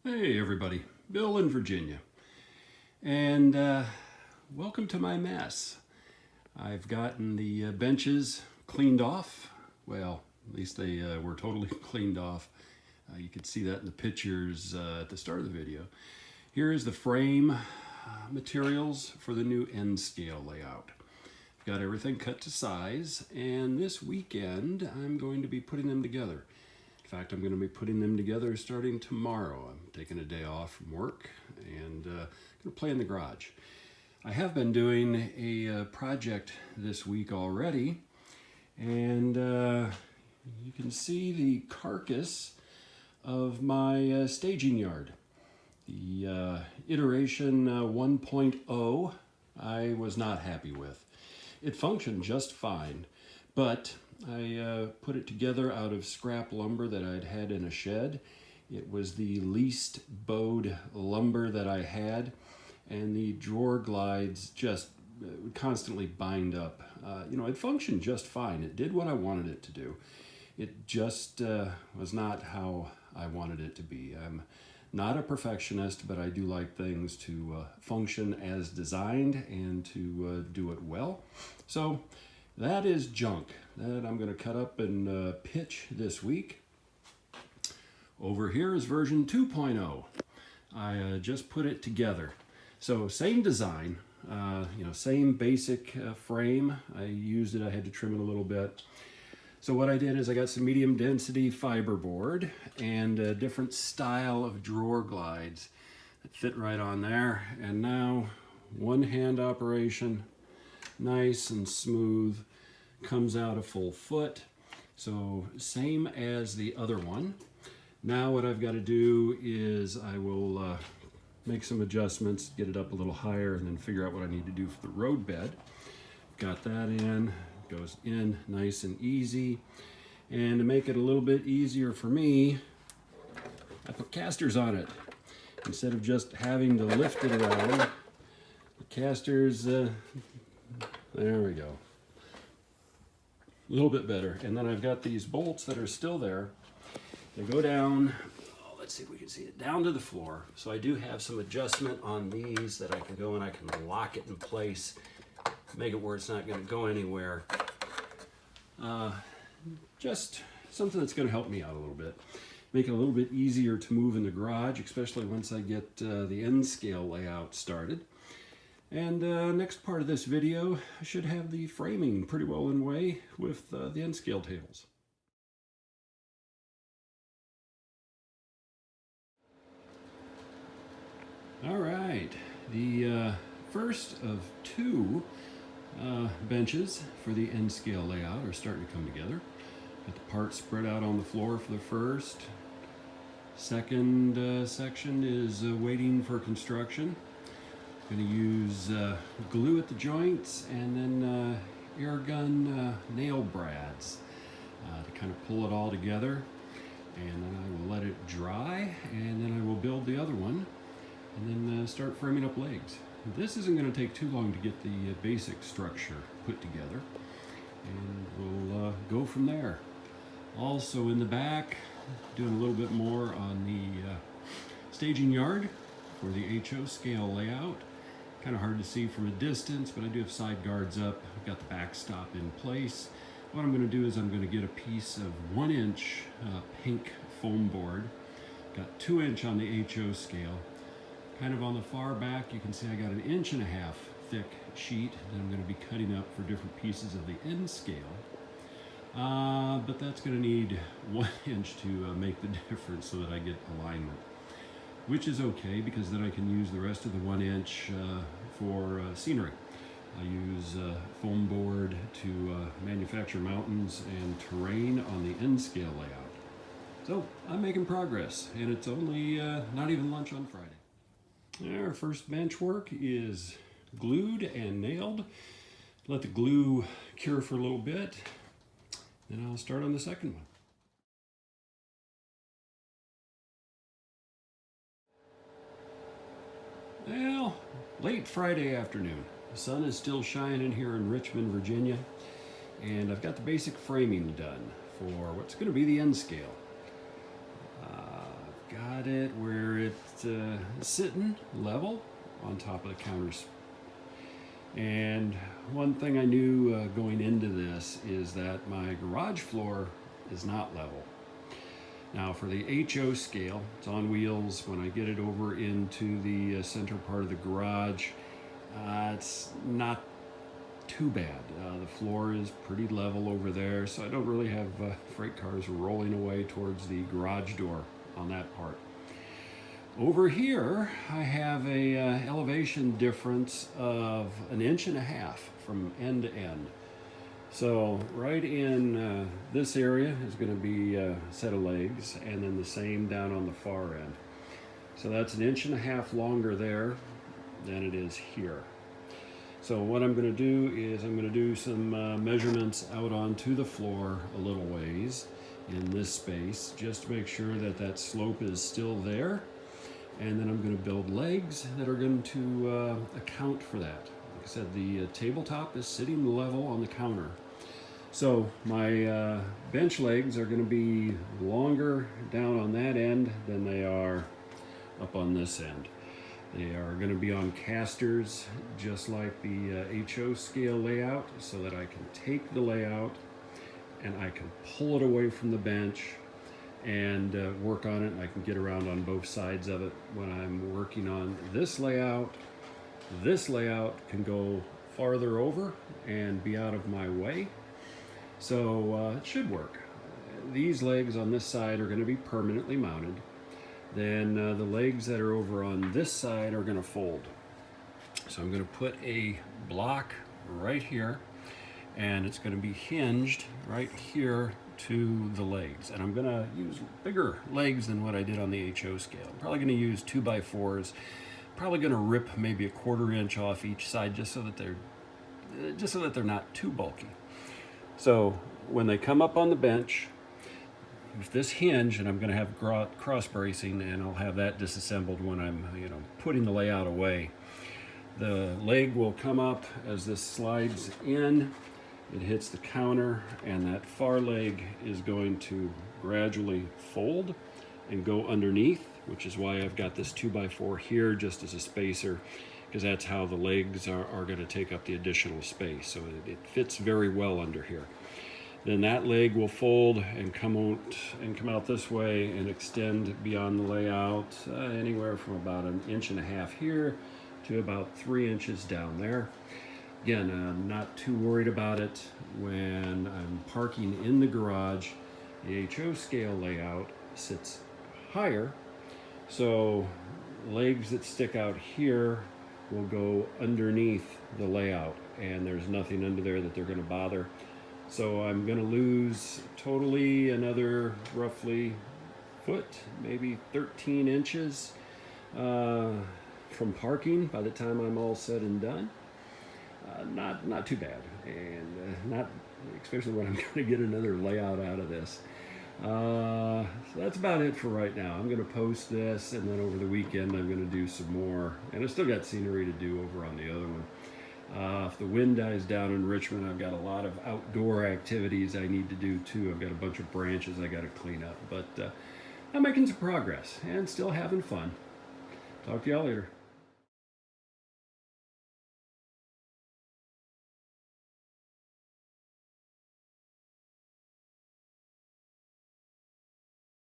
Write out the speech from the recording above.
Hey everybody, Bill in Virginia, and welcome to my mess. I've gotten the benches cleaned off. Well, at least they were totally cleaned off. You could see that in the pictures at the start of the video. Here is the frame materials for the new N scale layout. I've got everything cut to size, and this weekend I'm going to be putting them together. In fact, I'm going to be putting them together starting tomorrow. I'm taking a day off from work and going to play in the garage. I have been doing a project this week already, and you can see the carcass of my staging yard. The iteration 1.0 I was not happy with. It functioned just fine, but I put it together out of scrap lumber that I'd had in a shed. It was the least bowed lumber that I had, and the drawer glides just would constantly bind up. It functioned just fine. It did what I wanted it to do. It just was not how I wanted it to be. I'm not a perfectionist, but I do like things to function as designed and to do it well. So that is junk that I'm going to cut up and pitch this week. Over here is version 2.0. I just put it together. So same design, same basic frame. I used it, I had to trim it a little bit. So what I did is I got some medium density fiberboard and a different style of drawer glides that fit right on there. And now one hand operation, nice and smooth, comes out a full foot. So same as the other one. Now what I've got to do is I will make some adjustments, get it up a little higher, and then figure out what I need to do for the road bed. Got that in. Goes in nice and easy, and to make it a little bit easier for me, I put casters on it instead of just having to lift it around. The casters, there we go, a little bit better. And then I've got these bolts that are still there. They go down, let's see if we can see it, down to the floor. So I do have some adjustment on these that I can go and I can lock it in place, make it where it's not going to go anywhere. Just something that's going to help me out a little bit. Make it a little bit easier to move in the garage, especially once I get the N scale layout started. And next part of this video, I should have the framing pretty well in way with the N scale tables. All right, the first of two benches for the N scale layout are starting to come together. Got the parts spread out on the floor for the first. Second section is waiting for construction. I'm going to use glue at the joints and then air gun nail brads to kind of pull it all together. And then I will let it dry, and then I will build the other one and then start framing up legs. This isn't going to take too long to get the basic structure put together, and we'll go from there. Also in the back, doing a little bit more on the staging yard for the HO scale layout. Kind of hard to see from a distance, but I do have side guards up. I've got the backstop in place. What I'm going to do is I'm going to get a piece of 1-inch pink foam board. Got 2-inch on the HO scale. Kind of on the far back, you can see I got an 1.5 inch thick sheet that I'm going to be cutting up for different pieces of the N scale. But that's going to need 1 inch to make the difference so that I get alignment, which is okay because then I can use the rest of the 1 inch for scenery. I use foam board to manufacture mountains and terrain on the N scale layout. So I'm making progress, and it's only not even lunch on Friday. Our first bench work is glued and nailed. Let the glue cure for a little bit, then I'll start on the second one. Well, late Friday afternoon. The sun is still shining here in Richmond, Virginia, and I've got the basic framing done for what's going to be the N scale. got it where it's sitting level on top of the counters. And one thing I knew going into this is that my garage floor is not level. Now for the HO scale, it's on wheels. When I get it over into the center part of the garage, it's not too bad. The floor is pretty level over there, so I don't really have freight cars rolling away towards the garage door on that part. Over here, I have a elevation difference of 1.5 inches from end to end. So right in this area is going to be a set of legs, and then the same down on the far end. So that's 1.5 inches longer there than it is here. So what I'm going to do is I'm going to do some measurements out onto the floor a little ways in this space, just to make sure that that slope is still there. And then I'm going to build legs that are going to account for that. Like I said, the tabletop is sitting level on the counter. So my bench legs are going to be longer down on that end than they are up on this end. They are going to be on casters, just like the HO scale layout, so that I can take the layout and I can pull it away from the bench and work on it. I can get around on both sides of it. When I'm working on this layout can go farther over and be out of my way. So it should work. These legs on this side are going to be permanently mounted. Then the legs that are over on this side are going to fold. So I'm going to put a block right here, and it's going to be hinged right here to the legs. And I'm going to use bigger legs than what I did on the HO scale. I'm probably going to use 2x4s. Probably going to rip maybe 1/4 inch off each side just so that they're not too bulky. So when they come up on the bench, with this hinge, and I'm going to have cross bracing, and I'll have that disassembled when I'm putting the layout away. The leg will come up as this slides in. It hits the counter, and that far leg is going to gradually fold and go underneath, which is why I've got this 2x4 here just as a spacer, because that's how the legs are going to take up the additional space. So it fits very well under here. Then that leg will fold and come out this way and extend beyond the layout anywhere from about 1.5 inches here to about 3 inches down there. Again, I'm not too worried about it when I'm parking in the garage. The HO scale layout sits higher, so legs that stick out here will go underneath the layout, and there's nothing under there that they're going to bother. So I'm going to lose totally another roughly foot, maybe 13 inches from parking by the time I'm all said and done. Not too bad, and not especially when I'm going to get another layout out of this. So that's about it for right now. I'm going to post this, and then over the weekend I'm going to do some more. And I still got scenery to do over on the other one. If the wind dies down in Richmond, I've got a lot of outdoor activities I need to do too. I've got a bunch of branches I got to clean up, but I'm making some progress and still having fun. Talk to y'all later.